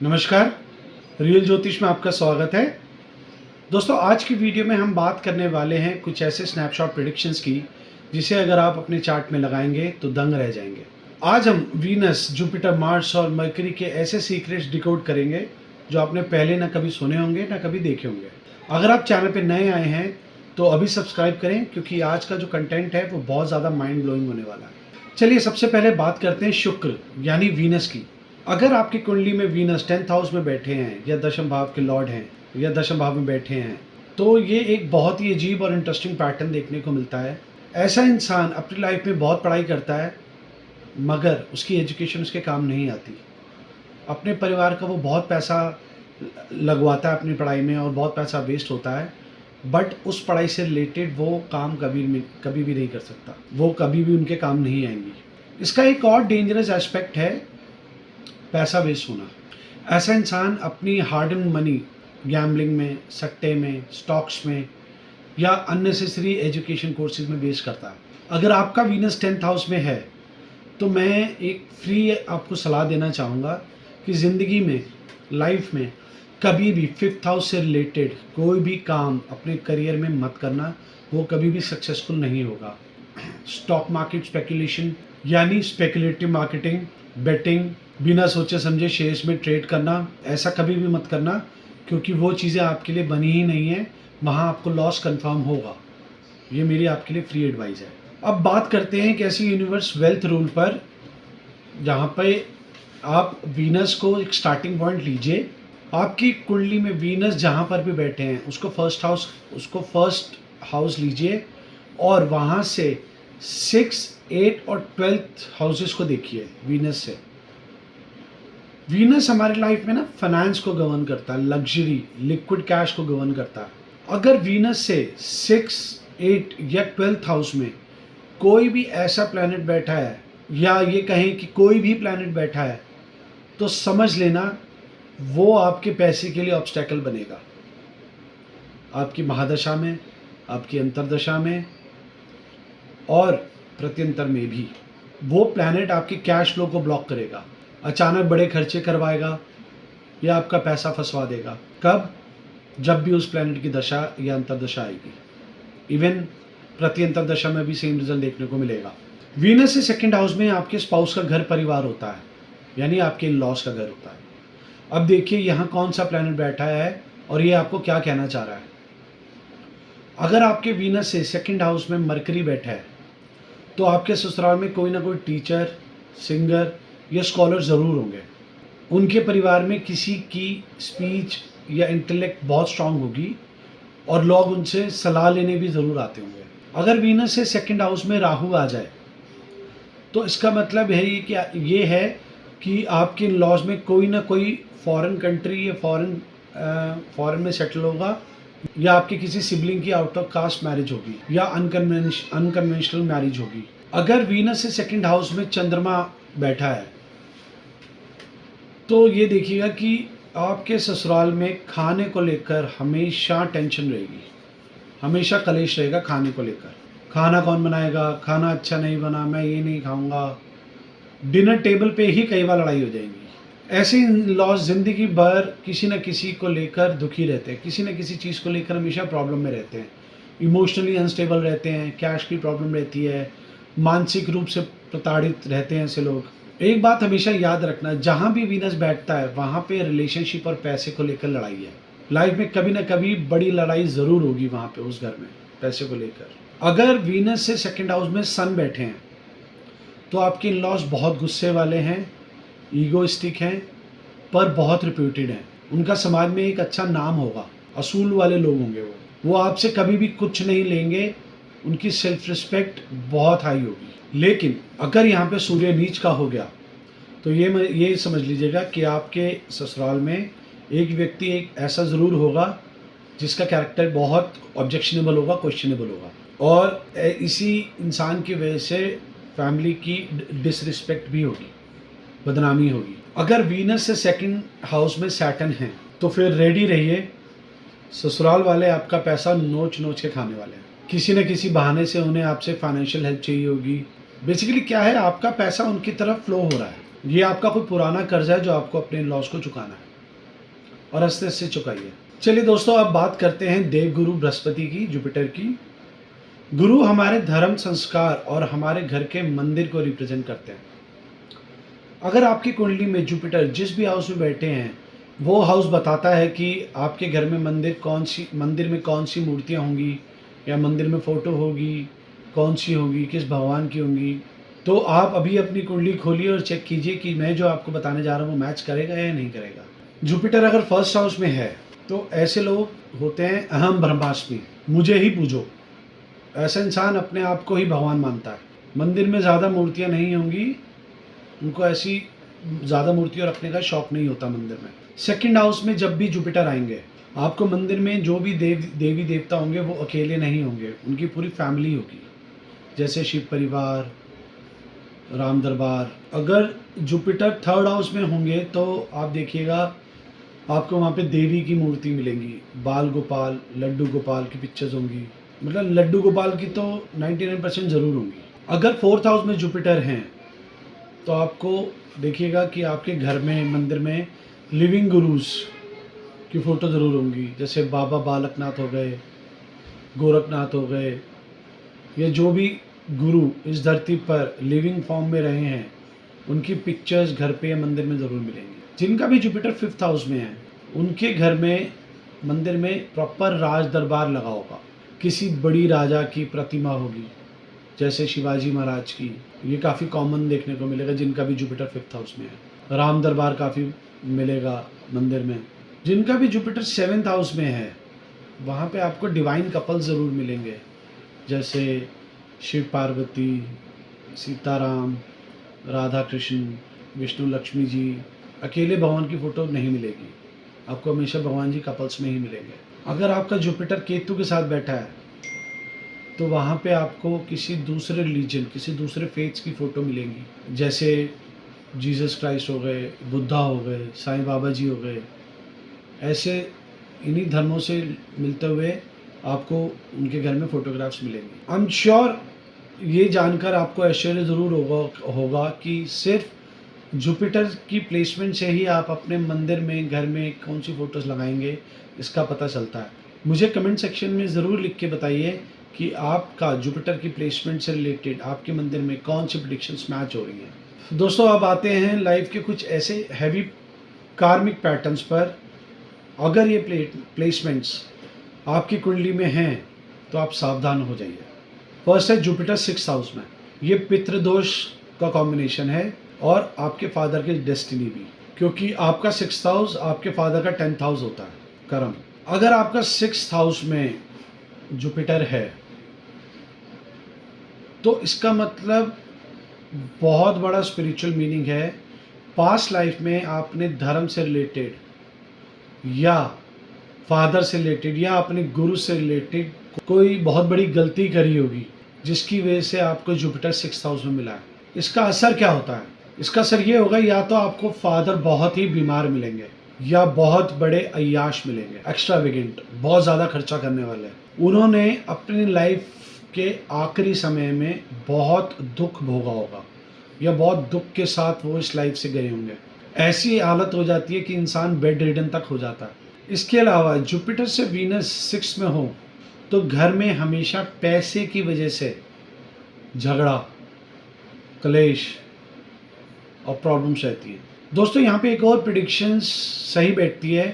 नमस्कार, रियल ज्योतिष में आपका स्वागत है। दोस्तों, आज की वीडियो में हम बात करने वाले हैं कुछ ऐसे स्नैपशॉट प्रेडिक्शंस की जिसे अगर आप अपने चार्ट में लगाएंगे तो दंग रह जाएंगे। आज हम वीनस, जुपिटर, मार्स और मरकरी के ऐसे सीक्रेट्स डिकोड करेंगे जो आपने पहले ना कभी सुने होंगे ना कभी देखे होंगे। अगर आप चैनल पर नए आए हैं तो अभी सब्सक्राइब करें, क्योंकि आज का जो कंटेंट है वो बहुत ज़्यादा माइंड ब्लोइंग होने वाला है। चलिए सबसे पहले बात करते हैं शुक्र यानी वीनस की। अगर आपकी कुंडली में वीनस 10th हाउस में बैठे हैं या दशम भाव के लॉर्ड हैं या दशम भाव में बैठे हैं तो ये एक बहुत ही अजीब और इंटरेस्टिंग पैटर्न देखने को मिलता है। ऐसा इंसान अपनी लाइफ में बहुत पढ़ाई करता है मगर उसकी एजुकेशन उसके काम नहीं आती। अपने परिवार का वो बहुत पैसा लगवाता है अपनी पढ़ाई में और बहुत पैसा वेस्ट होता है, बट उस पढ़ाई से रिलेटेड वो काम कभी भी नहीं कर सकता, वो कभी भी उनके काम नहीं आएंगी। इसका एक और डेंजरस एस्पेक्ट है पैसा वेस्ट होना। ऐसा इंसान अपनी हार्ड एंड मनी गैम्बलिंग में, सट्टे में, स्टॉक्स में या अननेसेसरी एजुकेशन कोर्सेज में वेस्ट करता है। अगर आपका वीनस 10th हाउस में है तो मैं एक फ्री आपको सलाह देना चाहूँगा कि ज़िंदगी में, लाइफ में कभी भी 5th हाउस से रिलेटेड कोई भी काम अपने करियर में मत करना, वो कभी भी सक्सेसफुल नहीं होगा। स्टॉक मार्केट स्पेकुलेशन यानी स्पेकुलेटिव मार्केटिंग, बेटिंग, बिना सोचे समझे शेयर्स में ट्रेड करना, ऐसा कभी भी मत करना, क्योंकि वो चीज़ें आपके लिए बनी ही नहीं है। वहाँ आपको लॉस कंफर्म होगा। ये मेरी आपके लिए फ्री एडवाइस है। अब बात करते हैं एक ऐसी यूनिवर्स वेल्थ रूल पर जहाँ पे आप वीनस को एक स्टार्टिंग पॉइंट लीजिए। आपकी कुंडली में वीनस जहाँ पर भी बैठे हैं उसको फर्स्ट हाउस लीजिए और वहाँ से 6, 8 और 12th हाउसेस को देखिए वीनस से। वीनस हमारी लाइफ में ना फाइनेंस को गवर्न करता है, लग्जरी, लिक्विड कैश को गवर्न करता है। अगर वीनस से 6, 8 या 12th हाउस में कोई भी ऐसा प्लैनेट बैठा है या ये कहें कि कोई भी प्लैनेट बैठा है तो समझ लेना वो आपके पैसे के लिए ऑब्स्टेकल बनेगा। आपकी महादशा में, आपकी अंतरदशा में और प्रत्यंतर में भी वो प्लैनेट आपके कैश फ्लो को ब्लॉक करेगा, अचानक बड़े खर्चे करवाएगा या आपका पैसा फंसवा देगा। कब? जब भी उस प्लैनेट की दशा या अंतरदशा आएगी। इवन प्रत्यंतर दशा में भी सेम रिजल्ट देखने को मिलेगा। वीनस से 2nd हाउस में आपके स्पाउस का घर परिवार होता है, यानी आपके इन-लॉज का घर होता है। अब देखिए यहाँ कौन सा प्लैनेट बैठा है और ये आपको क्या कहना चाह रहा है। अगर आपके वीनस से 2nd हाउस में मरकरी बैठा है तो आपके ससुराल में कोई ना कोई टीचर, सिंगर या स्कॉलर ज़रूर होंगे। उनके परिवार में किसी की स्पीच या इंटेलेक्ट बहुत स्ट्रांग होगी और लोग उनसे सलाह लेने भी ज़रूर आते होंगे। अगर वीनस से 2nd हाउस में राहु आ जाए तो इसका मतलब है ये है कि आपके लॉज में कोई ना कोई फॉरेन कंट्री या फॉरेन में सेटल होगा या आपके किसी सिबलिंग की आउट ऑफ कास्ट मैरिज होगी या अनकन्वेंशनल मैरिज होगी। अगर वीनस से 2nd हाउस में चंद्रमा बैठा है तो ये देखिएगा कि आपके ससुराल में खाने को लेकर हमेशा टेंशन रहेगी, हमेशा कलेश रहेगा खाने को लेकर। खाना कौन बनाएगा, खाना अच्छा नहीं बना, मैं ये नहीं खाऊंगा। डिनर टेबल पे ही कई बार लड़ाई हो जाएंगी। ऐसे लॉज ज़िंदगी भर किसी न किसी को लेकर दुखी रहते हैं, किसी न किसी चीज़ को लेकर हमेशा प्रॉब्लम में रहते हैं, इमोशनली अनस्टेबल रहते हैं, कैश की प्रॉब्लम रहती है, मानसिक रूप से प्रताड़ित रहते हैं ऐसे लोग। एक बात हमेशा याद रखना, जहाँ भी वीनस बैठता है वहाँ पे रिलेशनशिप और पैसे को लेकर लड़ाई है। लाइफ में कभी ना कभी बड़ी लड़ाई ज़रूर होगी वहाँ पे, उस घर में, पैसे को लेकर। अगर वीनस से 2nd हाउस में सन बैठे हैं तो आपके इन-लॉज बहुत गुस्से वाले हैं, ईगोइस्टिक हैं, पर बहुत रिप्यूटेड हैं। उनका समाज में एक अच्छा नाम होगा, असूल वाले लोग होंगे वो आपसे कभी भी कुछ नहीं लेंगे, उनकी सेल्फ रिस्पेक्ट बहुत हाई होगी। लेकिन अगर यहाँ पे सूर्य नीच का हो गया तो ये समझ लीजिएगा कि आपके ससुराल में एक व्यक्ति एक ऐसा ज़रूर होगा जिसका कैरेक्टर बहुत ऑब्जेक्शनेबल होगा, क्वेश्चनेबल होगा, और इसी इंसान की वजह से फैमिली की डिसरिस्पेक्ट भी होगी, बदनामी होगी। अगर वीनस से 2nd हाउस में सैटर्न है तो फिर रेडी रहिए, ससुराल वाले आपका पैसा नोच नोच के खाने वाले हैं। किसी न किसी बहाने से उन्हें आपसे फाइनेंशियल हेल्प चाहिए होगी। बेसिकली क्या है, आपका पैसा उनकी तरफ फ्लो हो रहा है। ये आपका कोई पुराना कर्जा है जो आपको अपने लॉस को चुकाना है। और आस्ते आस्ते चुकाइए। चलिए दोस्तों, अब बात करते हैं देवगुरु बृहस्पति की, जुपिटर की। गुरु हमारे धर्म, संस्कार और हमारे घर के मंदिर को रिप्रेजेंट करते हैं। अगर आपकी कुंडली में जुपिटर जिस भी हाउस में बैठे हैं, वो हाउस बताता है कि आपके घर में मंदिर में कौन सी मूर्तियाँ होंगी, या मंदिर में फ़ोटो होगी, कौन सी होगी, किस भगवान की होंगी। तो आप अभी अपनी कुंडली खोलिए और चेक कीजिए कि मैं जो आपको बताने जा रहा हूँ वो मैच करेगा या नहीं करेगा। जुपिटर अगर फर्स्ट हाउस में है तो ऐसे लोग होते हैं अहम ब्रह्मास्मि, मुझे ही पूजो। ऐसा इंसान अपने आप को ही भगवान मानता है। मंदिर में ज़्यादा मूर्तियाँ नहीं होंगी, उनको ऐसी ज़्यादा मूर्तियाँ रखने का शौक नहीं होता मंदिर में। सेकंड हाउस में जब भी जुपिटर आएंगे, आपको मंदिर में जो भी देवी देवता होंगे वो अकेले नहीं होंगे, उनकी पूरी फैमिली होगी, जैसे शिव परिवार, राम दरबार। अगर जुपिटर थर्ड हाउस में होंगे तो आप देखिएगा आपको वहाँ पे देवी की मूर्ति मिलेंगी, बाल गोपाल, लड्डू गोपाल की पिक्चर्स होंगी। मतलब लड्डू गोपाल की तो 99% ज़रूर होंगी। अगर फोर्थ हाउस में जुपिटर हैं तो आपको देखिएगा कि आपके घर में, मंदिर में लिविंग गुरुज की फ़ोटो ज़रूर होंगी, जैसे बाबा बालकनाथ हो गए, गोरखनाथ हो गए, या जो भी गुरु इस धरती पर लिविंग फॉर्म में रहे हैं, उनकी पिक्चर्स घर पे या मंदिर में ज़रूर मिलेंगी। जिनका भी जुपिटर फिफ्थ हाउस में है, उनके घर में, मंदिर में प्रॉपर राज दरबार लगा होगा, किसी बड़ी राजा की प्रतिमा होगी, जैसे शिवाजी महाराज की। ये काफ़ी कॉमन देखने को मिलेगा जिनका भी जुपिटर फिफ्थ हाउस में है। राम दरबार काफ़ी मिलेगा मंदिर में। जिनका भी जुपिटर सेवेंथ हाउस में है, वहाँ पे आपको डिवाइन कपल ज़रूर मिलेंगे, जैसे शिव पार्वती, सीताराम, राधा कृष्ण, विष्णु लक्ष्मी जी। अकेले भगवान की फ़ोटो नहीं मिलेगी, आपको हमेशा भगवान जी कपल्स में ही मिलेंगे। अगर आपका जुपिटर केतु के साथ बैठा है तो वहाँ पे आपको किसी दूसरे रिलीजन, किसी दूसरे फेथ्स की फ़ोटो मिलेंगी, जैसे जीसस क्राइस्ट हो गए, बुद्धा हो गए, साईं बाबा जी हो गए। ऐसे इन्हीं धर्मों से मिलते हुए आपको उनके घर में फ़ोटोग्राफ्स मिलेंगे। आई एम श्योर ये जानकर आपको आश्चर्य ज़रूर होगा कि सिर्फ जुपिटर की प्लेसमेंट से ही आप अपने मंदिर में, घर में कौन सी फ़ोटोज़ लगाएंगे, इसका पता चलता है। मुझे कमेंट सेक्शन में ज़रूर लिख के बताइए कि आपका जुपिटर की प्लेसमेंट से रिलेटेड आपके मंदिर में कौन सी प्रेडिक्शंस मैच हो रही हैं। दोस्तों, अब आते हैं लाइफ के कुछ ऐसे हैवी कार्मिक पैटर्न्स पर। अगर ये प्लेसमेंट्स आपकी कुंडली में हैं तो आप सावधान हो जाइए। फर्स्ट है जुपिटर सिक्स हाउस में। ये पितृदोष का कॉम्बिनेशन है और आपके फादर की डेस्टिनी भी, क्योंकि आपका सिक्स हाउस आपके फादर का 10th हाउस होता है, कर्म। अगर आपका सिक्स हाउस में जुपिटर है तो इसका मतलब बहुत बड़ा स्पिरिचुअल मीनिंग है। पास्ट लाइफ में आपने धर्म से रिलेटेड या फादर से रिलेटेड या अपने गुरु से रिलेटेड कोई बहुत बड़ी गलती करी होगी, जिसकी वजह से आपको जुपिटर सिक्स हाउस में मिला है। इसका असर क्या होता है? इसका असर ये होगा, या तो आपको फादर बहुत ही बीमार मिलेंगे, या बहुत बड़े अय्याश मिलेंगे, एक्स्ट्रावेगेंट, बहुत ज़्यादा खर्चा करने वाले। उन्होंने अपनी लाइफ के आखिरी समय में बहुत दुख भोगा होगा, या बहुत दुख के साथ वो इस लाइफ से गए होंगे। ऐसी हालत हो जाती है कि इंसान बेड रिडन तक हो जाता है। इसके अलावा जुपिटर से वीनस सिक्स में हो तो घर में हमेशा पैसे की वजह से झगड़ा, कलेश और प्रॉब्लम्स रहती हैं। दोस्तों, यहाँ पे एक और प्रेडिक्शन सही बैठती है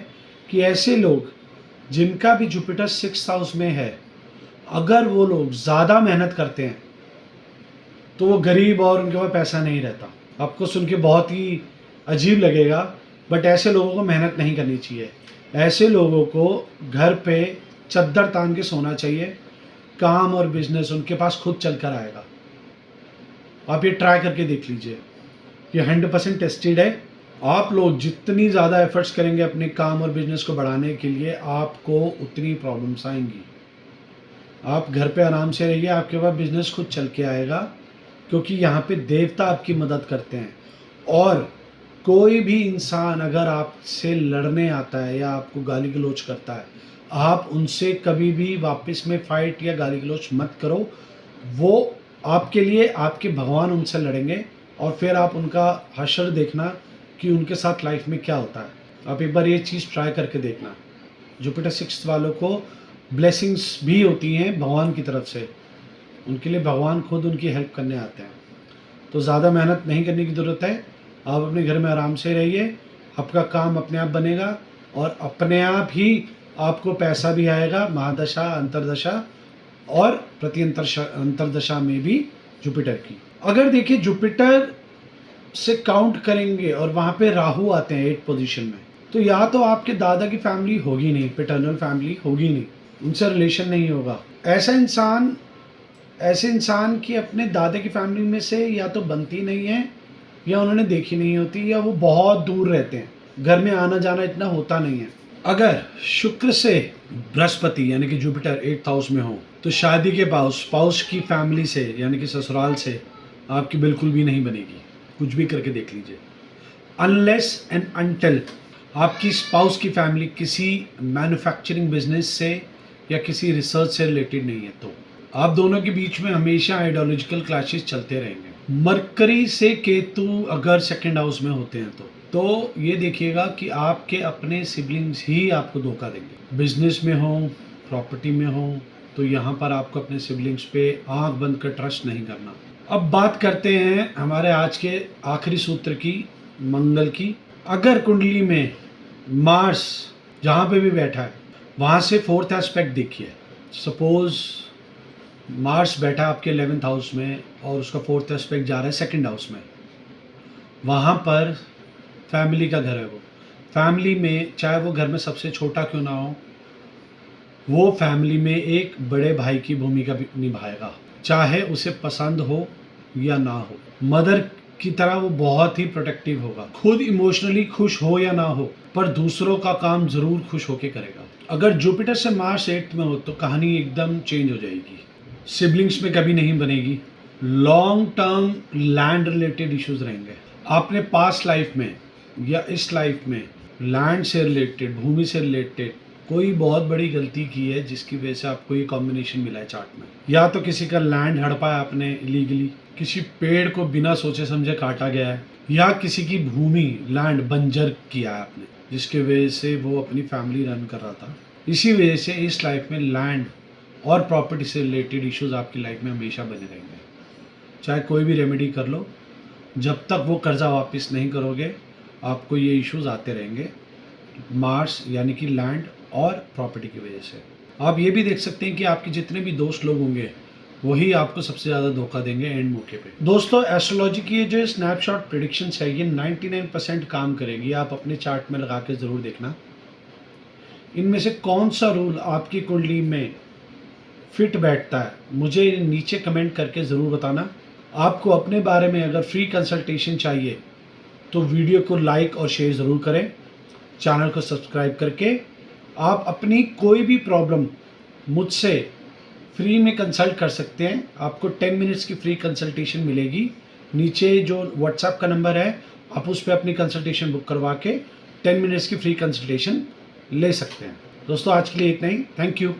कि ऐसे लोग जिनका भी जुपिटर सिक्स हाउस में है, अगर वो लोग ज़्यादा मेहनत करते हैं तो वो गरीब और उनके पास पैसा नहीं रहता। आपको सुन के बहुत ही अजीब लगेगा, बट ऐसे लोगों को मेहनत नहीं करनी चाहिए। ऐसे लोगों को घर पे चद्दर तान के सोना चाहिए। काम और बिजनेस उनके पास खुद चल कर आएगा। आप ये ट्राई करके देख लीजिए, ये 100% टेस्टेड है। आप लोग जितनी ज़्यादा एफर्ट्स करेंगे अपने काम और बिजनेस को बढ़ाने के लिए, आपको उतनी प्रॉब्लम्स आएंगी। आप घर पे आराम से रहिए, आपके पास बिजनेस खुद चल के आएगा, क्योंकि यहाँ पे देवता आपकी मदद करते हैं। और कोई भी इंसान अगर आपसे लड़ने आता है या आपको गाली गलौज करता है, आप उनसे कभी भी वापस में फाइट या गाली गलौज मत करो। वो आपके लिए आपके भगवान उनसे लड़ेंगे और फिर आप उनका हश्र देखना कि उनके साथ लाइफ में क्या होता है। आप एक बार ये चीज़ ट्राई करके देखना। जुपिटर 6 वालों को ब्लेसिंग्स भी होती हैं भगवान की तरफ से, उनके लिए भगवान खुद उनकी हेल्प करने आते हैं। तो ज़्यादा मेहनत नहीं करने की ज़रूरत है, आप अपने घर में आराम से रहिए, आपका काम अपने आप बनेगा और अपने आप ही आपको पैसा भी आएगा। महादशा, अंतरदशा और प्रति अंतरदशा में भी जुपिटर की। अगर देखिए जुपिटर से काउंट करेंगे और वहाँ पे राहु आते हैं 8 पोजीशन में, तो या तो आपके दादा की फैमिली होगी नहीं, पैटर्नल फैमिली होगी नहीं, उनसे रिलेशन नहीं होगा। ऐसे इंसान की अपने दादा की फैमिली में से या तो बनती नहीं है, या उन्होंने देखी नहीं होती, या वो बहुत दूर रहते हैं, घर में आना जाना इतना होता नहीं है। अगर शुक्र से बृहस्पति यानी कि जुपिटर 8th हाउस में हो, तो शादी के स्पाउस की फैमिली से यानी कि ससुराल से आपकी बिल्कुल भी नहीं बनेगी। कुछ भी करके देख लीजिए, अनलेस एंड अनटिल आपकी स्पाउस की फैमिली किसी मैन्युफैक्चरिंग बिजनेस से या किसी रिसर्च से रिलेटेड नहीं है, तो आप दोनों के बीच में हमेशा आइडियोलॉजिकल क्लैशेस चलते रहेंगे। मरकरी से केतु अगर 2nd हाउस में होते हैं तो ये देखिएगा कि आपके अपने सिबलिंग्स ही आपको धोखा देंगे। बिजनेस में हो, प्रॉपर्टी में हो, तो यहाँ पर आपको अपने सिबलिंग्स पे आंख बंद कर ट्रस्ट नहीं करना। अब बात करते हैं हमारे आज के आखिरी सूत्र की, मंगल की। अगर कुंडली में मार्स जहाँ पे भी बैठा है वहाँ से 4th एस्पेक्ट देखिए। सपोज मार्स बैठा आपके 11th हाउस में और उसका 4th एस्पेक्ट जा रहा है 2nd हाउस में, वहाँ पर फैमिली का घर है। वो फैमिली में चाहे वो घर में सबसे छोटा क्यों ना हो, वो फैमिली में एक बड़े भाई की भूमिका भी निभाएगा, चाहे उसे पसंद हो या ना हो। मदर की तरह वो बहुत ही प्रोटेक्टिव होगा। खुद इमोशनली खुश हो या ना हो, पर दूसरों का काम जरूर खुश होके करेगा। अगर जुपिटर से मार्स 8th में हो तो कहानी एकदम चेंज हो जाएगी। सिबलिंग्स में कभी नहीं बनेगी। Long term land related issues रहेंगे। आपने पास्ट लाइफ में या इस लाइफ में लैंड से रिलेटेड, भूमि से रिलेटेड कोई बहुत बड़ी गलती की है जिसकी वजह से आपको ये कॉम्बिनेशन मिला है चार्ट में। या तो किसी का लैंड हड़पा है आपने इलीगली, किसी पेड़ को बिना सोचे समझे काटा गया है, या किसी की भूमि लैंड बंजर किया है आपने, जिसके वजह से वो अपनी फैमिली रन कर रहा था। इसी वजह से इस लाइफ में लैंड और प्रॉपर्टी से रिलेटेड इश्यूज आपकी लाइफ में हमेशा बने रहेंगे। चाहे कोई भी रेमेडी कर लो, जब तक वो कर्जा वापस नहीं करोगे आपको ये इश्यूज आते रहेंगे, मार्स यानी कि लैंड और प्रॉपर्टी की वजह से। आप ये भी देख सकते हैं कि आपके जितने भी दोस्त लोग होंगे वही आपको सबसे ज़्यादा धोखा देंगे एंड मौके पे। दोस्तों, एस्ट्रोलॉजी की ये जो स्नैपशॉट प्रेडिक्शंस है ये 99% काम करेगी। आप अपने चार्ट में लगा के ज़रूर देखना इनमें से कौन सा रूल आपकी कुंडली में फिट बैठता है। मुझे नीचे कमेंट करके ज़रूर बताना। आपको अपने बारे में अगर फ्री कंसल्टेशन चाहिए तो वीडियो को लाइक और शेयर ज़रूर करें। चैनल को सब्सक्राइब करके आप अपनी कोई भी प्रॉब्लम मुझसे फ्री में कंसल्ट कर सकते हैं। आपको 10 मिनट्स की फ्री कंसल्टेशन मिलेगी। नीचे जो व्हाट्सएप का नंबर है आप उस पर अपनी कंसल्टेशन बुक करवा के 10 मिनट्स की फ्री कंसल्टेशन ले सकते हैं। दोस्तों, आज के लिए इतना ही। Thank you.